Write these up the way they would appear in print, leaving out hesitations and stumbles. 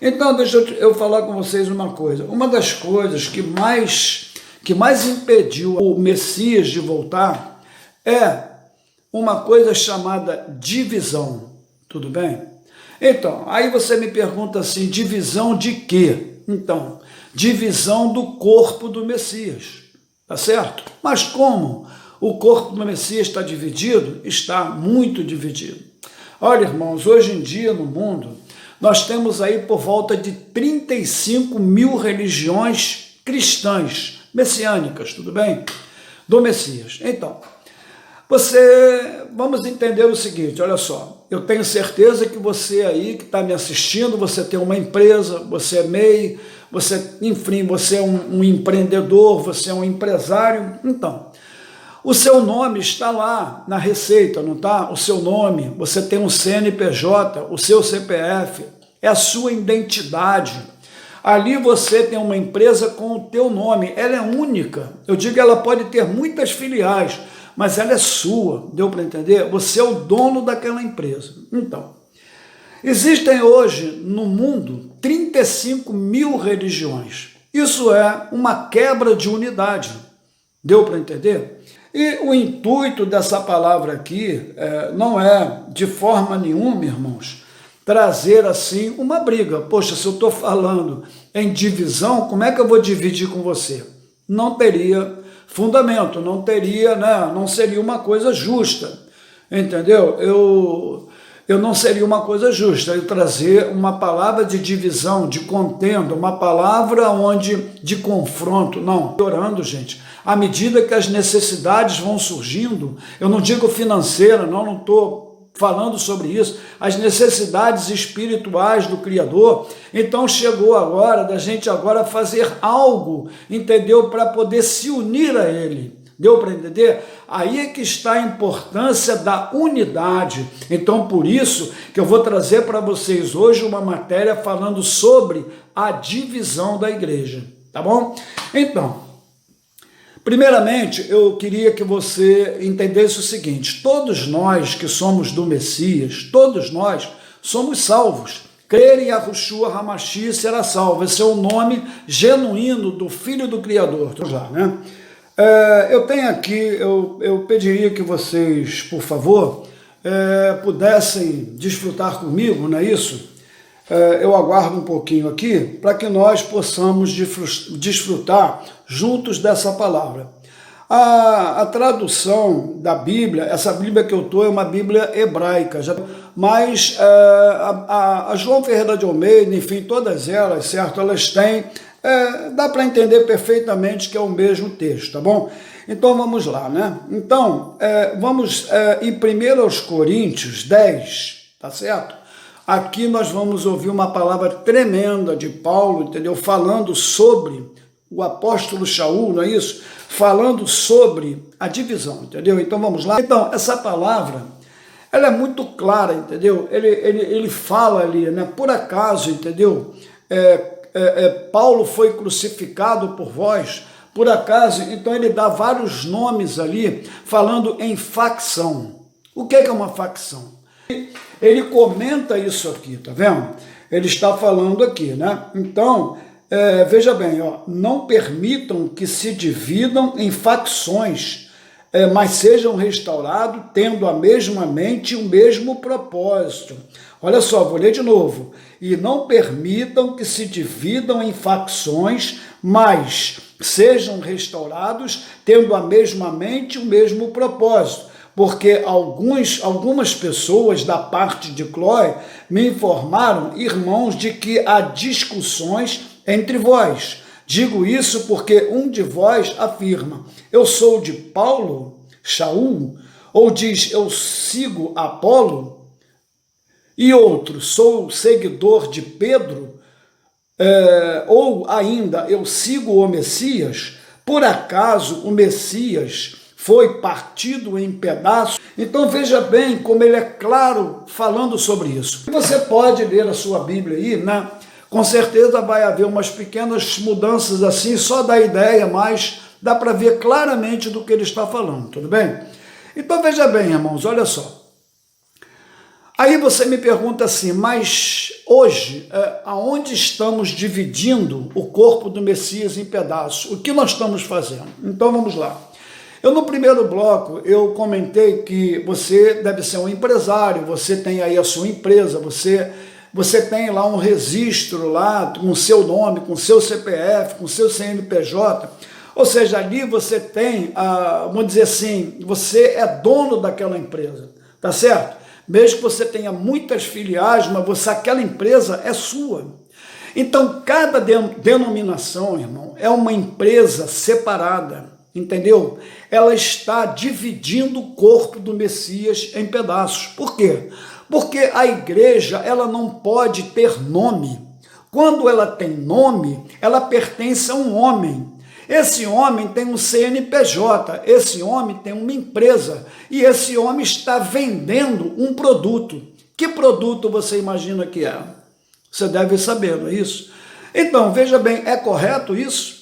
Então, deixa eu falar com vocês uma coisa. Uma das coisas que mais impediu o Messias de voltar é uma coisa chamada divisão, tudo bem? Então, aí você me pergunta assim, divisão de quê? Então, divisão do corpo do Messias, tá certo? Mas como o corpo do Messias está dividido? Está muito dividido. Olha, irmãos, hoje em dia no mundo, nós temos aí por volta de 35 mil religiões cristãs, messiânicas, tudo bem? Do Messias. Então, vamos entender o seguinte, olha só, eu tenho certeza que você aí que está me assistindo, você tem uma empresa, você é MEI, enfim, você é um empreendedor, você é um empresário, então, o seu nome está lá na receita, não está? O seu nome, você tem um CNPJ, o seu CPF, é a sua identidade. Ali você tem uma empresa com o teu nome, ela é única. Eu digo que ela pode ter muitas filiais, mas ela é sua, deu para entender? Você é o dono daquela empresa. Então, existem hoje no mundo 35 mil religiões. Isso é uma quebra de unidade, deu para entender? E o intuito dessa palavra aqui não é, de forma nenhuma, irmãos, trazer assim uma briga. Poxa, se eu estou falando em divisão, como é que eu vou dividir com você? Não teria fundamento, não teria, né, não seria uma coisa justa, entendeu? Eu não seria uma coisa justa eu trazer uma palavra de divisão, de contenda, uma palavra de confronto, não, orando, gente, à medida que as necessidades vão surgindo, eu não digo financeira, não estou falando sobre isso, as necessidades espirituais do Criador, então chegou a hora da gente agora fazer algo, entendeu, para poder se unir a Ele. Deu para entender? Aí é que está a importância da unidade. Então, por isso que eu vou trazer para vocês hoje uma matéria falando sobre a divisão da igreja, tá bom? Então, primeiramente, eu queria que você entendesse o seguinte, todos nós que somos do Messias, todos nós somos salvos. Crer em Yahushua Hamashi será salvo. Esse é o nome genuíno do Filho do Criador. Já, né? Eu tenho aqui, eu pediria que vocês, por favor, pudessem desfrutar comigo, não é isso? Eu aguardo um pouquinho aqui para que nós possamos desfrutar juntos dessa palavra. A tradução da Bíblia, essa Bíblia que eu estou é uma Bíblia hebraica, mas a João Ferreira de Almeida, enfim, todas elas, certo? Elas têm... dá para entender perfeitamente que é o mesmo texto, tá bom? Então vamos lá, né? Então, vamos em 1 Coríntios 10, tá certo? Aqui nós vamos ouvir uma palavra tremenda de Paulo, entendeu? Falando sobre o apóstolo Shaul, não é isso? Falando sobre a divisão, entendeu? Então vamos lá. Então, essa palavra, ela é muito clara, entendeu? Ele fala ali, né? Por acaso, entendeu? Paulo foi crucificado por vós, por acaso, então ele dá vários nomes ali, falando em facção. O que é uma facção? Ele comenta isso aqui, tá vendo? Ele está falando aqui, né? Então, veja bem, ó, não permitam que se dividam em facções, mas sejam restaurados tendo a mesma mente e o mesmo propósito. Olha só, vou ler de novo. E não permitam que se dividam em facções, mas sejam restaurados tendo a mesma mente e o mesmo propósito. Porque algumas pessoas da parte de Clói me informaram, irmãos, de que há discussões entre vós. Digo isso porque um de vós afirma, eu sou de Paulo, Shaul, ou diz, eu sigo Apolo, e outro, sou seguidor de Pedro, ou ainda, eu sigo o Messias. Por acaso o Messias foi partido em pedaços? Então veja bem como ele é claro falando sobre isso. Você pode ler a sua Bíblia aí, né? Com certeza vai haver umas pequenas mudanças assim, só da ideia, mas dá para ver claramente do que ele está falando, tudo bem? Então veja bem, irmãos, olha só. Aí você me pergunta assim, mas hoje, aonde estamos dividindo o corpo do Messias em pedaços? O que nós estamos fazendo? Então vamos lá. Eu no primeiro bloco, eu comentei que você deve ser um empresário, você tem aí a sua empresa, você tem lá um registro lá com o seu nome, com o seu CPF, com o seu CNPJ, ou seja, ali você tem, vamos dizer assim, você é dono daquela empresa, tá certo? Mesmo que você tenha muitas filiais, mas aquela empresa é sua. Então, cada denominação, irmão, é uma empresa separada. Entendeu? Ela está dividindo o corpo do Messias em pedaços. Por quê? Porque a igreja, ela não pode ter nome. Quando ela tem nome, ela pertence a um homem. Esse homem tem um CNPJ, esse homem tem uma empresa, e esse homem está vendendo um produto. Que produto você imagina que é? Você deve saber, não é isso? Então, veja bem, é correto isso?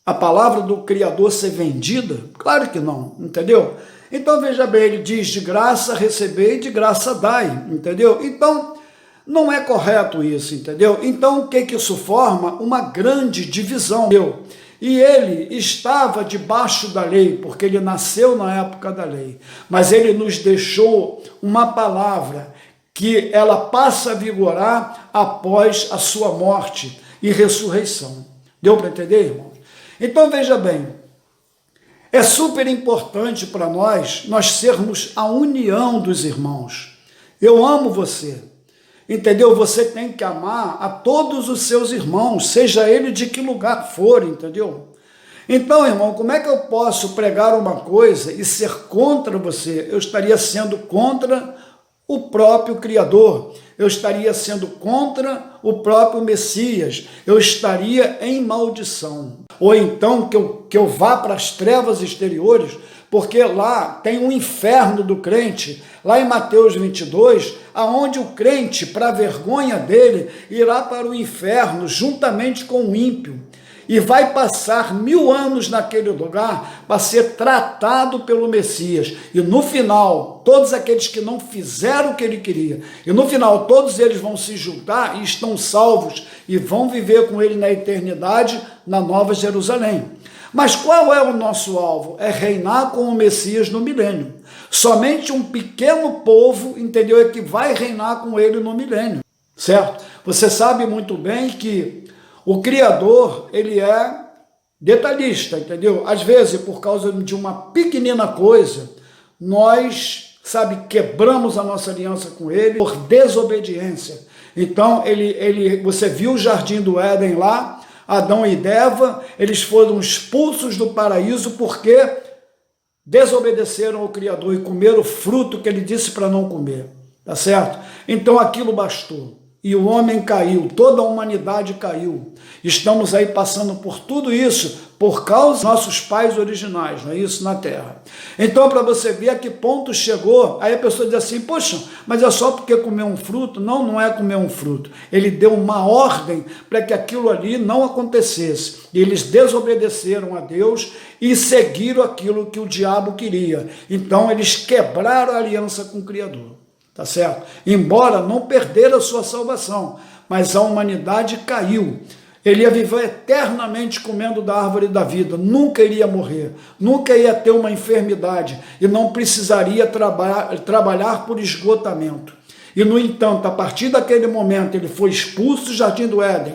A palavra do Criador ser vendida? Claro que não, entendeu? Então, veja bem, ele diz, de graça recebei, de graça dai, entendeu? Então, não é correto isso, entendeu? Então, o que isso forma? Uma grande divisão, entendeu? E ele estava debaixo da lei, porque ele nasceu na época da lei, mas ele nos deixou uma palavra que ela passa a vigorar após a sua morte e ressurreição. Deu para entender, irmão? Então, veja bem, é super importante para nós sermos a união dos irmãos. Eu amo você, entendeu? Você tem que amar a todos os seus irmãos, seja ele de que lugar for, entendeu? Então, irmão, como é que eu posso pregar uma coisa e ser contra você? Eu estaria sendo contra o próprio Criador, eu estaria sendo contra o próprio Messias, eu estaria em maldição. Ou então que eu vá para as trevas exteriores, porque lá tem um inferno do crente, lá em Mateus 22, aonde o crente, para a vergonha dele, irá para o inferno juntamente com o ímpio, e vai passar 1000 anos naquele lugar para ser tratado pelo Messias. E no final, todos aqueles que não fizeram o que ele queria, e no final todos eles vão se juntar e estão salvos e vão viver com ele na eternidade, na Nova Jerusalém. Mas qual é o nosso alvo? É reinar com o Messias no milênio. Somente um pequeno povo, entendeu, é que vai reinar com ele no milênio, certo? Você sabe muito bem que o Criador, ele é detalhista, entendeu? Às vezes, por causa de uma pequenina coisa, nós, quebramos a nossa aliança com ele por desobediência. Então, você viu o jardim do Éden lá, Adão e Eva, eles foram expulsos do paraíso porque desobedeceram ao Criador e comeram o fruto que ele disse para não comer, tá certo? Então, aquilo bastou. E o homem caiu, toda a humanidade caiu. Estamos aí passando por tudo isso por causa dos nossos pais originais, não é isso, na Terra. Então, para você ver a que ponto chegou, aí a pessoa diz assim, poxa, mas é só porque comeu um fruto? Não, não é comer um fruto. Ele deu uma ordem para que aquilo ali não acontecesse. E eles desobedeceram a Deus e seguiram aquilo que o diabo queria. Então, eles quebraram a aliança com o Criador. Tá certo? Embora não perderam a sua salvação, mas a humanidade caiu. Ele ia viver eternamente comendo da árvore da vida, nunca iria morrer, nunca ia ter uma enfermidade e não precisaria trabalhar por esgotamento. E, no entanto, a partir daquele momento, ele foi expulso do jardim do Éden,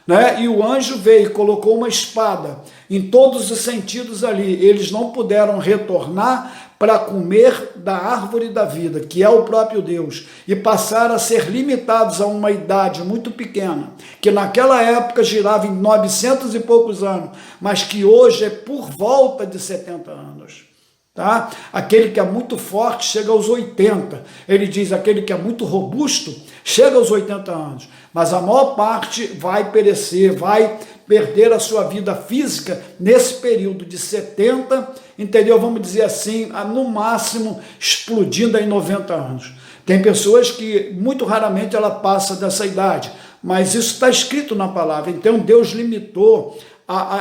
né? E o anjo veio e colocou uma espada em todos os sentidos ali. Eles não puderam retornar para comer da árvore da vida, que é o próprio Deus, e passaram a ser limitados a uma idade muito pequena, que naquela época girava em 900 e poucos anos, mas que hoje é por volta de 70 anos. Tá? Aquele que é muito forte chega aos 80. Ele diz, aquele que é muito robusto chega aos 80 anos. Mas a maior parte vai perecer, vai perder a sua vida física nesse período de 70, entendeu? Vamos dizer assim, no máximo explodindo em 90 anos. Tem pessoas que muito raramente ela passa dessa idade, mas isso está escrito na palavra. Então Deus limitou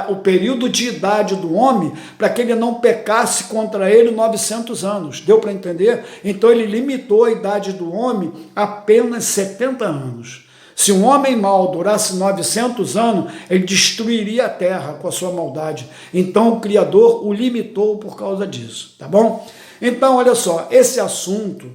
o período de idade do homem para que ele não pecasse contra ele 900 anos. Deu para entender? Então ele limitou a idade do homem a apenas 70 anos. Se um homem mau durasse 900 anos, ele destruiria a terra com a sua maldade. Então o Criador o limitou por causa disso, tá bom? Então, olha só, esse assunto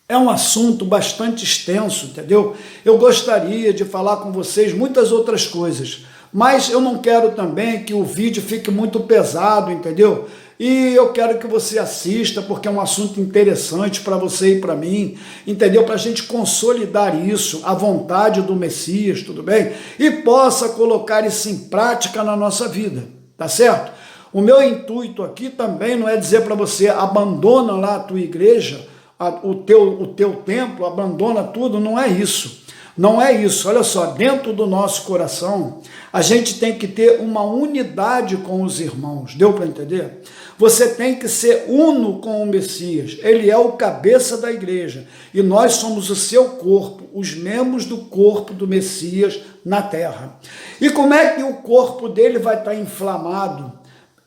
é um assunto bastante extenso, entendeu? Eu gostaria de falar com vocês muitas outras coisas, mas eu não quero também que o vídeo fique muito pesado, entendeu? E eu quero que você assista, porque é um assunto interessante para você e para mim, entendeu? Para a gente consolidar isso, a vontade do Messias, tudo bem? E possa colocar isso em prática na nossa vida, tá certo? O meu intuito aqui também não é dizer para você, abandona lá a tua igreja, o teu templo, abandona tudo, não é isso. Não é isso, olha só, dentro do nosso coração, a gente tem que ter uma unidade com os irmãos, deu para entender? Você tem que ser uno com o Messias, ele é o cabeça da igreja, e nós somos o seu corpo, os membros do corpo do Messias na terra. E como é que o corpo dele vai estar inflamado?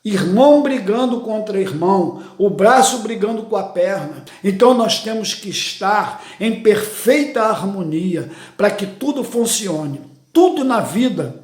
Irmão brigando contra irmão, o braço brigando com a perna. Então nós temos que estar em perfeita harmonia para que tudo funcione. Tudo na vida,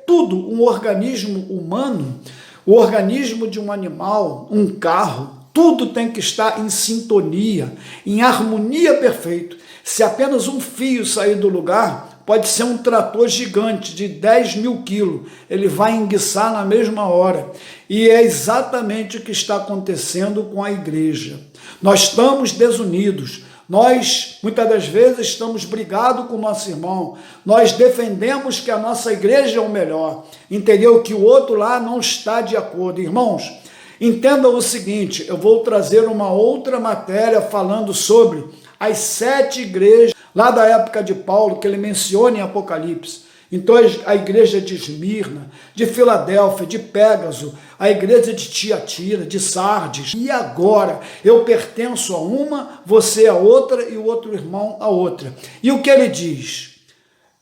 tudo, um organismo humano, o organismo de um animal, um carro, tudo tem que estar em sintonia, em harmonia perfeita. Se apenas um fio sair do lugar, pode ser um trator gigante de 10 mil quilos, ele vai enguiçar na mesma hora. E é exatamente o que está acontecendo com a igreja. Nós estamos desunidos, nós muitas das vezes estamos brigados com o nosso irmão, nós defendemos que a nossa igreja é o melhor, entendeu? Que o outro lá não está de acordo. Irmãos, entendam o seguinte, eu vou trazer uma outra matéria falando sobre as 7 igrejas, lá da época de Paulo, que ele menciona em Apocalipse. Então a igreja de Esmirna, de Filadélfia, de Pégaso, a igreja de Tiatira, de Sardes. E agora eu pertenço a uma, você a outra e o outro irmão a outra. E o que ele diz?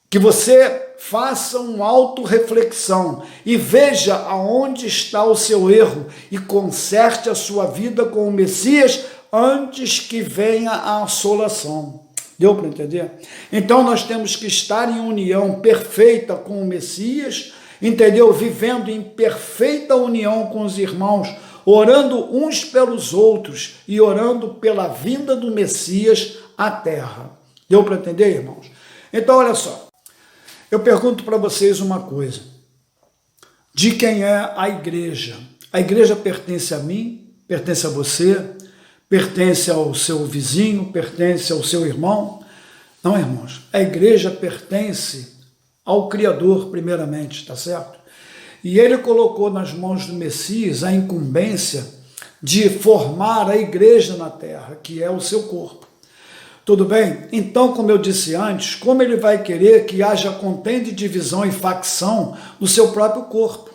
Que você faça uma autorreflexão e veja aonde está o seu erro e conserte a sua vida com o Messias antes que venha a assolação. Deu para entender? Então nós temos que estar em união perfeita com o Messias, entendeu? Vivendo em perfeita união com os irmãos, orando uns pelos outros e orando pela vinda do Messias à terra. Deu para entender, irmãos? Então olha só, eu pergunto para vocês uma coisa, de quem é a igreja? A igreja pertence a mim, pertence a você, pertence ao seu vizinho, pertence ao seu irmão? Não, irmãos, a igreja pertence ao Criador primeiramente, tá certo? E ele colocou nas mãos do Messias a incumbência de formar a igreja na terra, que é o seu corpo. Tudo bem? Então, como eu disse antes, como ele vai querer que haja contenda, divisão e facção no seu próprio corpo?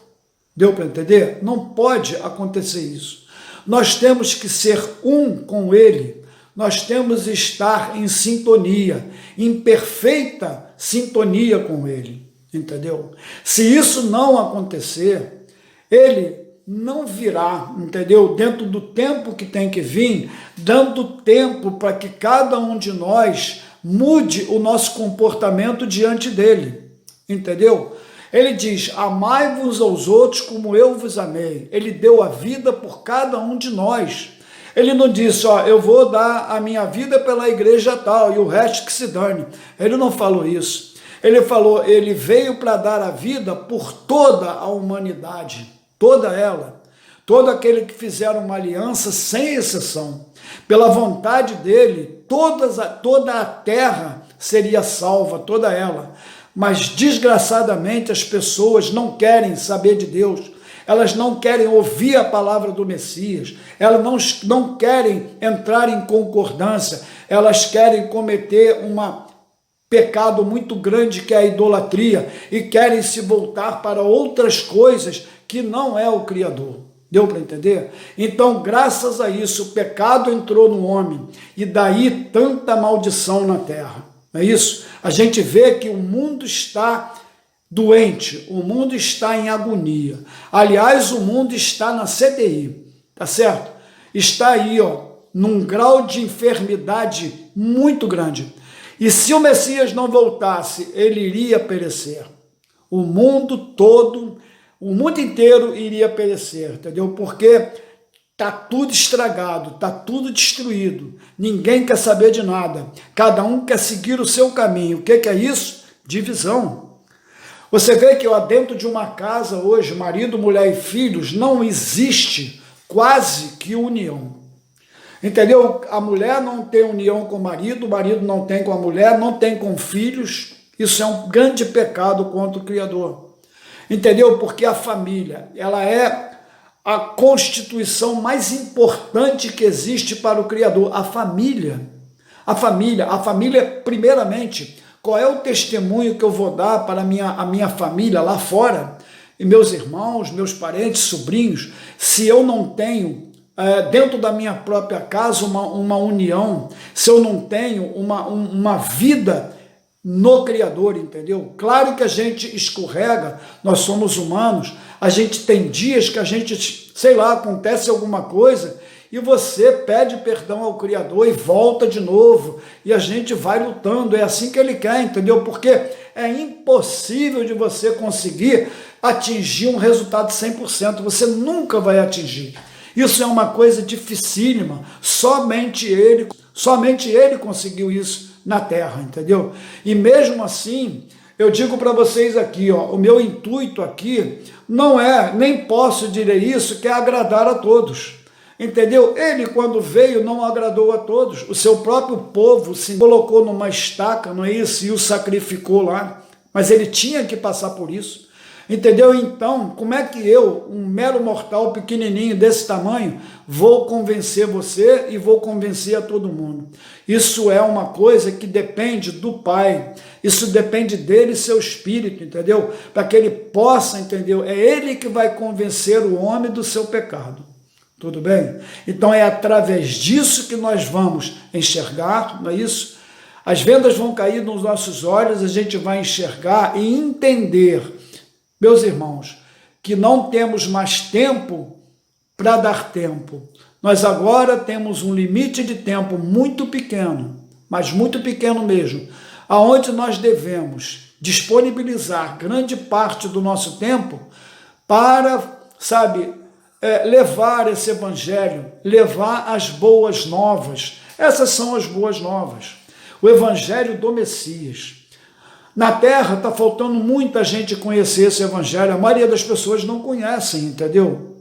Deu para entender? Não pode acontecer isso. Nós temos que ser um com ele, nós temos que estar em sintonia, em perfeita sintonia com ele, entendeu? Se isso não acontecer, ele não virá, entendeu? Dentro do tempo que tem que vir, dando tempo para que cada um de nós mude o nosso comportamento diante dele, entendeu? Ele diz, amai-vos aos outros como eu vos amei. Ele deu a vida por cada um de nós. Ele não disse, ó, eu vou dar a minha vida pela igreja tal e o resto que se dane. Ele não falou isso. Ele falou, ele veio para dar a vida por toda a humanidade, toda ela. Todo aquele que fizer uma aliança sem exceção. Pela vontade dele, toda a terra seria salva, toda ela. Mas, desgraçadamente, as pessoas não querem saber de Deus, elas não querem ouvir a palavra do Messias, elas não querem entrar em concordância, elas querem cometer um pecado muito grande que é a idolatria e querem se voltar para outras coisas que não é o Criador. Deu para entender? Então, graças a isso, o pecado entrou no homem e daí tanta maldição na terra. Não é isso? A gente vê que o mundo está doente, o mundo está em agonia. Aliás, o mundo está na CTI, tá certo? Está aí, ó, num grau de enfermidade muito grande. E se o Messias não voltasse, ele iria perecer. O mundo todo, o mundo inteiro iria perecer, entendeu? Porque está tudo estragado, está tudo destruído. Ninguém quer saber de nada. Cada um quer seguir o seu caminho. O que é isso? Divisão. Você vê que lá dentro de uma casa hoje, marido, mulher e filhos, não existe quase que união. Entendeu? A mulher não tem união com o marido não tem com a mulher, não tem com filhos. Isso é um grande pecado contra o Criador. Entendeu? Porque a família, ela é a constituição mais importante que existe para o Criador. A família, primeiramente, qual é o testemunho que eu vou dar para a minha família lá fora, e meus irmãos, meus parentes, sobrinhos, se eu não tenho dentro da minha própria casa uma união, se eu não tenho uma vida no Criador, entendeu? Claro que a gente escorrega, nós somos humanos, a gente tem dias que a gente, sei lá, acontece alguma coisa e você pede perdão ao Criador e volta de novo, e a gente vai lutando, é assim que ele quer, entendeu? Porque é impossível de você conseguir atingir um resultado 100%, você nunca vai atingir. Isso é uma coisa dificílima, somente ele conseguiu isso na terra, entendeu? E mesmo assim, eu digo para vocês aqui, ó, o meu intuito aqui não é, nem posso dizer isso, que é agradar a todos, entendeu? Ele, quando veio, não agradou a todos, o seu próprio povo se colocou numa estaca, não é isso? E o sacrificou lá, mas ele tinha que passar por isso. Entendeu? Então, como é que eu, um mero mortal pequenininho desse tamanho, vou convencer você e vou convencer a todo mundo? Isso é uma coisa que depende do Pai, isso depende dele e seu Espírito, entendeu? Para que ele possa, entendeu? É ele que vai convencer o homem do seu pecado. Tudo bem? Então é através disso que nós vamos enxergar, não é isso? As vendas vão cair nos nossos olhos, a gente vai enxergar e entender, meus irmãos, que não temos mais tempo para dar tempo. Nós agora temos um limite de tempo muito pequeno, mas muito pequeno mesmo, aonde nós devemos disponibilizar grande parte do nosso tempo para, levar esse evangelho, levar as boas novas. Essas são as boas novas. O evangelho do Messias. Na terra está faltando muita gente conhecer esse evangelho, a maioria das pessoas não conhecem, entendeu?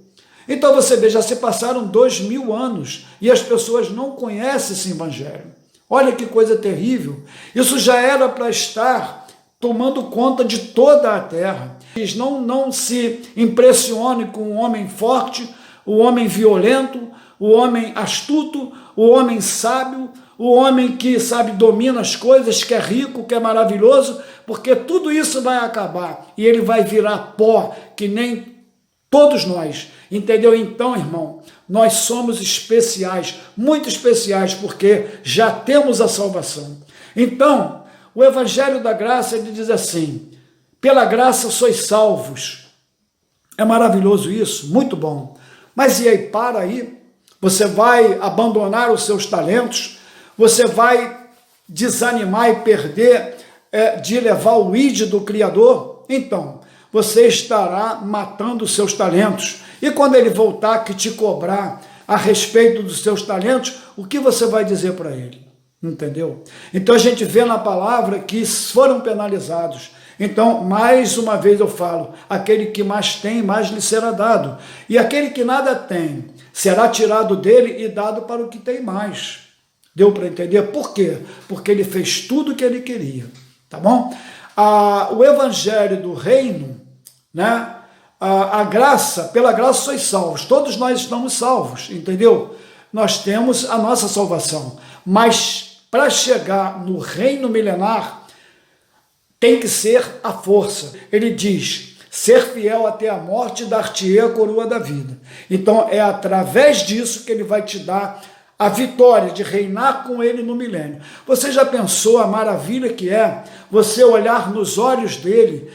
Então você vê, já se passaram 2000 anos e as pessoas não conhecem esse evangelho. Olha que coisa terrível. Isso já era para estar tomando conta de toda a terra. Não se impressione com o homem forte, o homem violento, o homem astuto, o homem sábio, o homem que, domina as coisas, que é rico, que é maravilhoso, porque tudo isso vai acabar e ele vai virar pó, que nem todos nós, entendeu? Então, irmão, nós somos especiais, muito especiais, porque já temos a salvação. Então, o Evangelho da Graça, ele diz assim: pela graça sois salvos. É maravilhoso isso, muito bom. Mas e aí, para aí, você vai abandonar os seus talentos, você vai desanimar e perder de levar o id do Criador? Então, você estará matando os seus talentos. E quando ele voltar a te cobrar a respeito dos seus talentos, o que você vai dizer para ele? Entendeu? Então a gente vê na palavra que foram penalizados. Então, mais uma vez eu falo, aquele que mais tem, mais lhe será dado. E aquele que nada tem, será tirado dele e dado para o que tem mais. Deu para entender? Por quê? Porque ele fez tudo o que ele queria. Tá bom? O evangelho do reino, né? A graça, pela graça sois salvos. Todos nós estamos salvos, entendeu? Nós temos a nossa salvação. Mas para chegar no reino milenar, tem que ser a força. Ele diz: ser fiel até a morte, dar-te-ei a coroa da vida. Então é através disso que ele vai te dar a vitória de reinar com ele no milênio. Você já pensou a maravilha que é você olhar nos olhos dele,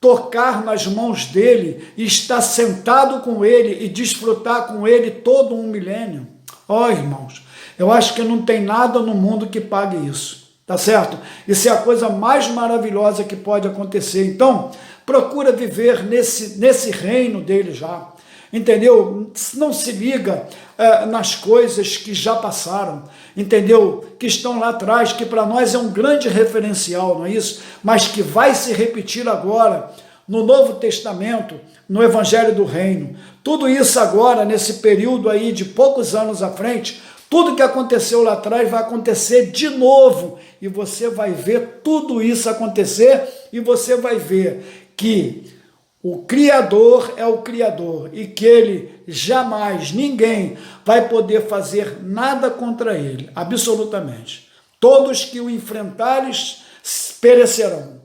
tocar nas mãos dele e estar sentado com ele e desfrutar com ele todo um milênio. Ó, irmãos, eu acho que não tem nada no mundo que pague isso, tá certo? Isso é a coisa mais maravilhosa que pode acontecer. Então, procura viver nesse reino dele já, entendeu? Não se liga nas coisas que já passaram, entendeu? Que estão lá atrás, que para nós é um grande referencial, não é isso? Mas que vai se repetir agora no Novo Testamento, no Evangelho do Reino. Tudo isso agora, nesse período aí de poucos anos à frente, tudo que aconteceu lá atrás vai acontecer de novo, e você vai ver tudo isso acontecer, e você vai ver que o Criador é o Criador e que ele jamais, ninguém vai poder fazer nada contra ele, absolutamente. Todos que o enfrentarem perecerão,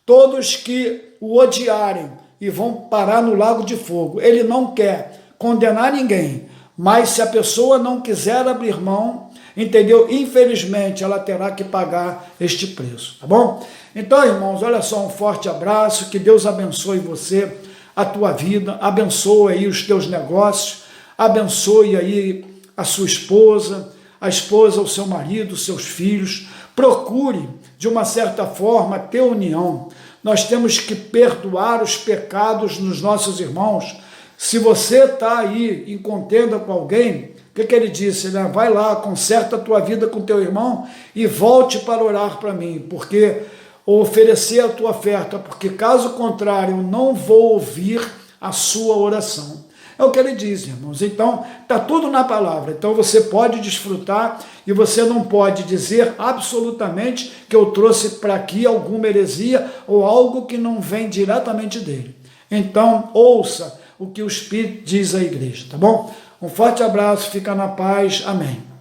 todos que o odiarem e vão parar no lago de fogo. Ele não quer condenar ninguém, mas se a pessoa não quiser abrir mão, entendeu? Infelizmente, ela terá que pagar este preço, tá bom? Então, irmãos, olha só, um forte abraço, que Deus abençoe você, a tua vida, abençoe aí os teus negócios, abençoe aí a sua esposa, o seu marido, os seus filhos. Procure, de uma certa forma, ter união. Nós temos que perdoar os pecados dos nossos irmãos. Se você está aí em contenda com alguém, o que ele disse? Né? Vai lá, conserta a tua vida com teu irmão e volte para orar para mim, porque oferecer a tua oferta, porque caso contrário eu não vou ouvir a sua oração. É o que ele diz, irmãos. Então, está tudo na palavra. Então, você pode desfrutar e você não pode dizer absolutamente que eu trouxe para aqui alguma heresia ou algo que não vem diretamente dele. Então, ouça o que o Espírito diz à igreja, tá bom? Um forte abraço, fica na paz, amém.